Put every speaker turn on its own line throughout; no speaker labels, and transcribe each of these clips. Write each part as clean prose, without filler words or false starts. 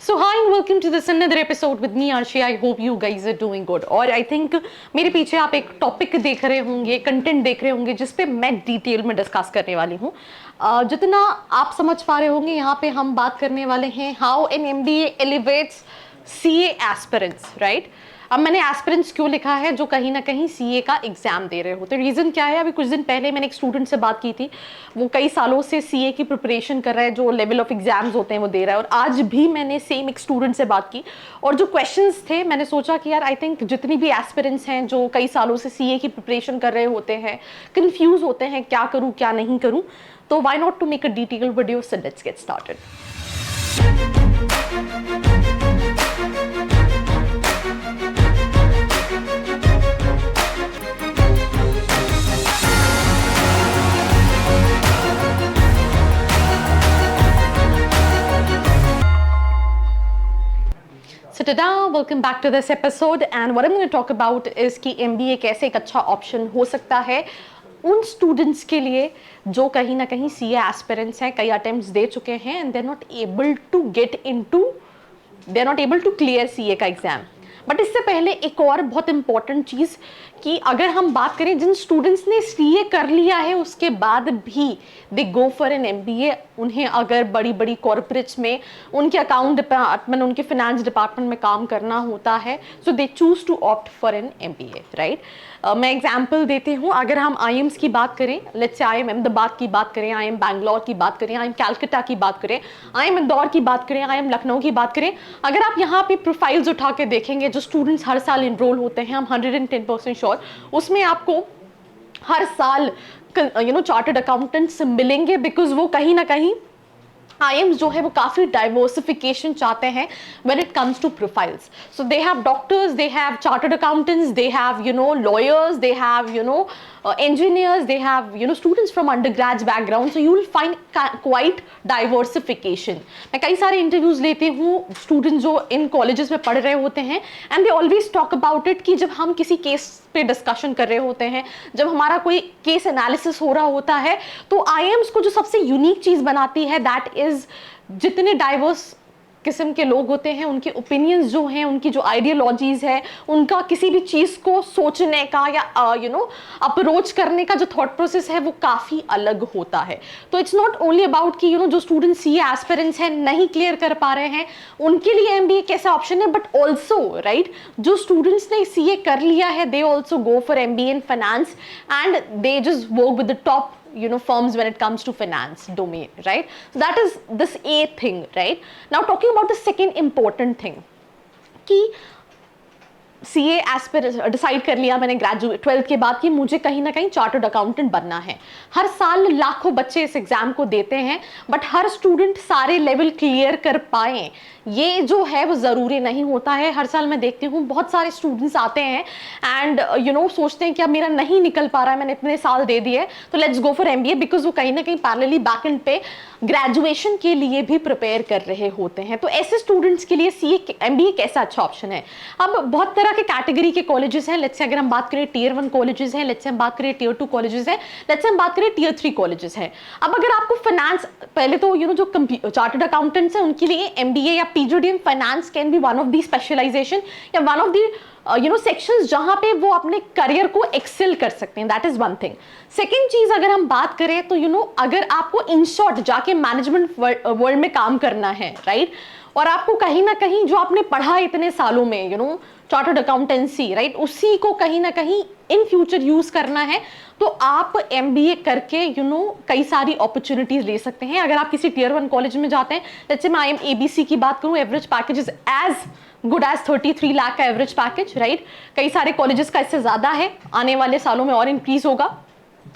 So hi and welcome to this another episode with me Arshi. I hope you guys are doing good. और I think मेरे पीछे आप एक topic देख रहे होंगे, कंटेंट देख रहे होंगे जिस पे मैं डिटेल में डिस्कस करने वाली हूँ. जितना आप समझ पा रहे होंगे यहाँ पे हम बात करने वाले हैं how an MBA elevates CA aspirants, right. अब मैंने एस्पिरेंट्स क्यों लिखा है जो कहीं ना कहीं CA का एग्जाम दे रहे होते. रीज़न क्या है, अभी कुछ दिन पहले मैंने एक स्टूडेंट से बात की थी, वो कई सालों से CA की प्रिपरेशन कर रहा है, जो लेवल ऑफ एग्जाम्स होते हैं वो दे रहा है. और आज भी मैंने सेम एक स्टूडेंट से बात की और जो क्वेश्चंस थे मैंने सोचा कि यार आई थिंक जितनी भी एस्पिरेंट्स हैं जो कई सालों से CA की प्रिपरेशन कर रहे होते हैं, कंफ्यूज होते हैं क्या करूँ क्या नहीं करूँ, तो why not to make a detail video. So let's get started. So tada, welcome back to this episode and what I'm going to talk about is कि MBA कैसे एक अच्छा ऑप्शन हो सकता है उन स्टूडेंट्स के लिए जो कहीं ना कहीं CA एस्पिरेंट्स हैं, कई अटेम्प्ट्स दे चुके हैं and they are not able to clear CA का एग्जाम. बट इससे पहले एक और बहुत इंपॉर्टेंट चीज़ कि अगर हम बात करें जिन स्टूडेंट्स ने CA कर लिया है उसके बाद भी they go for an MBA, उन्हें अगर बड़ी बड़ी कॉर्पोरेट्स में उनके अकाउंट डिपार्टमेंट, उनके फाइनेंस डिपार्टमेंट में काम करना होता है, so they choose to opt for an MBA, right. मैं एग्जाम्पल देती हूँ. अगर हम IIMs की बात करें, लेट्स से IIM अहमदाबाद की बात करें, IIM बैंगलोर की बात करें, IIM कैलकाटा की बात करें, IIM इंदौर की बात करें, IIM लखनऊ की बात करें, अगर आप यहाँ पे प्रोफाइल्स उठा के देखेंगे जो स्टूडेंट्स हर साल इनरोल होते हैं, हम 110% श्योर उसमें आपको हर साल चार्टर्ड अकाउंटेंट्स मिलेंगे, बिकॉज वो कहीं ना कहीं IIMs जो है वो काफ़ी डाइवर्सिफिकेशन चाहते हैं when it comes to profiles. So they have doctors, they have chartered accountants, they have lawyers, they have engineers, they have students from undergrads background. So you will find quite diversification. मैं कई सारे interviews लेती हूँ students जो इन colleges में पढ़ रहे होते हैं and they always talk about it कि जब हम किसी केस पे डिस्कशन कर रहे होते हैं, जब हमारा कोई केस एनालिसिस हो रहा होता है, तो IIMs को जो सबसे यूनिक चीज़ बनाती है दैट इज जितने डाइवर्स किस्म के लोग होते हैं, उनके ओपिनियंस जो हैं, उनकी जो आइडियोलॉजीज है, उनका किसी भी चीज़ को सोचने का या अप्रोच करने का जो थॉट प्रोसेस है वो काफ़ी अलग होता है. तो इट्स नॉट ओनली अबाउट कि जो स्टूडेंट CA एस्पिरेंट्स हैं नहीं क्लियर कर पा रहे हैं उनके लिए MBA कैसा ऑप्शन है, बट ऑल्सो राइट जो स्टूडेंट्स ने CA कर लिया है they also go for MBA in finance and they just work with the top firms when it comes to finance domain, right? So that is this A thing, right? Now talking about the second important thing कि CA aspirant decide कर लिया मैंने graduate 12th के बाद कि मुझे कहीं ना कहीं चार्टर्ड अकाउंटेंट बनना है. हर साल लाखों बच्चे इस एग्जाम को देते हैं बट हर स्टूडेंट सारे लेवल क्लियर कर पाए ये जो है वो ज़रूरी नहीं होता है. हर साल मैं देखती हूँ बहुत सारे स्टूडेंट्स आते हैं एंड सोचते हैं कि अब मेरा नहीं निकल पा रहा है, मैंने इतने साल दे दिए तो let's go for MBA, because वो कहीं ना कहीं पैरेलली बैक एंड पे ग्रेजुएशन के लिए भी प्रिपेयर कर रहे होते हैं. तो ऐसे स्टूडेंट्स के लिए MBA कैसा अच्छा ऑप्शन है. अब बहुत तरह के कैटेगरी के कॉलेजेस हैं. लेट्स से अगर हम बात करें Tier 1 कॉलेजेस हैं, लेट्स से हम बात करें Tier 2 कॉलेजेस हैं, लेट्स से हम बात करें Tier 3 कॉलेजेस हैं. अब अगर आपको फाइनेंस, पहले तो जो चार्टर्ड अकाउंटेंट्स हैं उनके लिए MBA या PGDM finance can be one of the specialisation या वन ऑफ दी सेक्शंस जहां पे वो अपने करियर को एक्सेल कर सकते हैं. That is one thing. Second चीज अगर हम बात करें तो अगर आपको इन शॉर्ट जाके मैनेजमेंट वर्ल्ड में काम करना है, राइट, और आपको कहीं ना कहीं जो आपने पढ़ा इतने सालों में चार्टर्ड अकाउंटेंसी, राइट, उसी को कहीं ना कहीं इन फ्यूचर यूज करना है, तो आप MBA करके कई सारी अपॉर्चुनिटीज ले सकते हैं. अगर आप किसी Tier 1 कॉलेज में जाते हैं, जैसे मैं IIM ABC की बात करूं, average package is as good as 33 lakh का एवरेज पैकेज, राइट. कई सारे कॉलेजेस का इससे ज्यादा है, आने वाले सालों में और इंक्रीज होगा.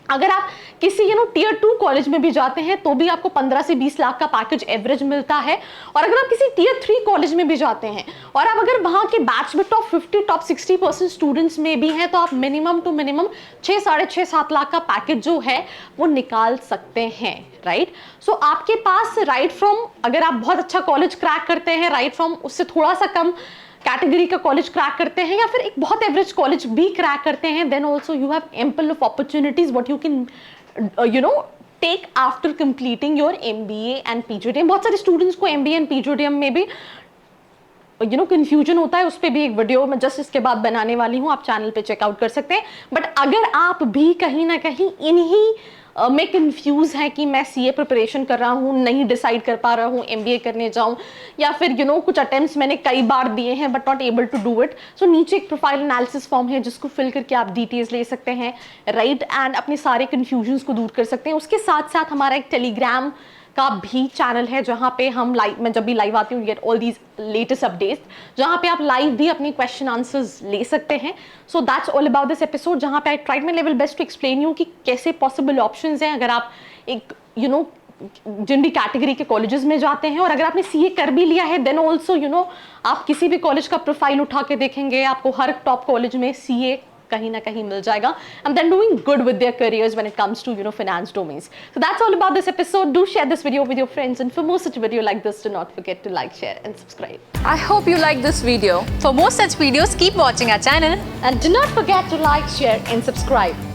अगर आप किसी Tier 2 कॉलेज में भी जाते हैं तो भी आपको 15 से 20 लाख का पैकेज एवरेज मिलता है. और अगर आप किसी Tier 3 कॉलेज में भी जाते हैं और आप अगर वहां के बैच में टॉप 50 टॉप 60% स्टूडेंट्स में भी हैं तो आप मिनिमम टू मिनिमम 6 साढ़े 6-7 लाख का पैकेज जो है वो निकाल सकते हैं, राइट. सो आपके पास राइट फ्रॉम, अगर आप बहुत अच्छा कॉलेज क्रैक करते हैं, राइट फ्रॉम उससे थोड़ा सा कम कैटेगरी का कॉलेज क्रैक करते हैं या फिर एक बहुत एवरेज कॉलेज भी क्रैक करते हैं, then also you have ample of opportunities what you can take after completing your MBA and PGDM. बहुत सारे स्टूडेंट्स को MBA एंड PGDM में भी कंफ्यूजन होता है, उस पर भी एक वीडियो मैं जस्ट इसके बाद बनाने वाली हूँ, आप चैनल पे चेकआउट कर सकते हैं। बट अगर आप भी कहीं ना कहीं इन्हीं मैं कंफ्यूज है कि मैं सीए प्रिपरेशन कर रहा हूँ, नहीं डिसाइड कर पा रहा हूँ एमबीए करने जाऊँ, या फिर कुछ अटेम्प्ट्स मैंने कई बार दिए हैं but not able to do it, so नीचे एक प्रोफाइल एनालिसिस फॉर्म है जिसको फिल करके आप डिटेल्स ले सकते हैं, राइट, एंड अपने सारे कन्फ्यूजन्स को दूर कर सकते हैं। उसके साथ साथ हमारा एक टेलीग्राम का भी चैनल है जहां पे हम लाइव, मैं जब भी लाइव आती हूँ, get all these latest updates, जहां पे आप लाइव भी अपनी क्वेश्चन आंसर्स ले सकते हैं। So that's all about this episode, जहां पे I tried my level best to explain you कि कैसे पॉसिबल ऑप्शंस हैं अगर आप एक जिन भी कैटेगरी के कॉलेजेस में जाते हैं, और अगर आपने सीए कर भी लिया है देन ऑल्सो आप किसी भी कॉलेज का प्रोफाइल उठा के देखेंगे, आपको हर टॉप कॉलेज में सीए कहीं ना कहीं मिल जाएगा, and then doing good with their careers when it comes to finance domains. So that's all about this episode. Do share this video with your friends, and for more such video like this, do not forget to like, share and subscribe.
I hope you liked this video. For more such videos, keep watching our channel.
And do not forget to like, share and subscribe.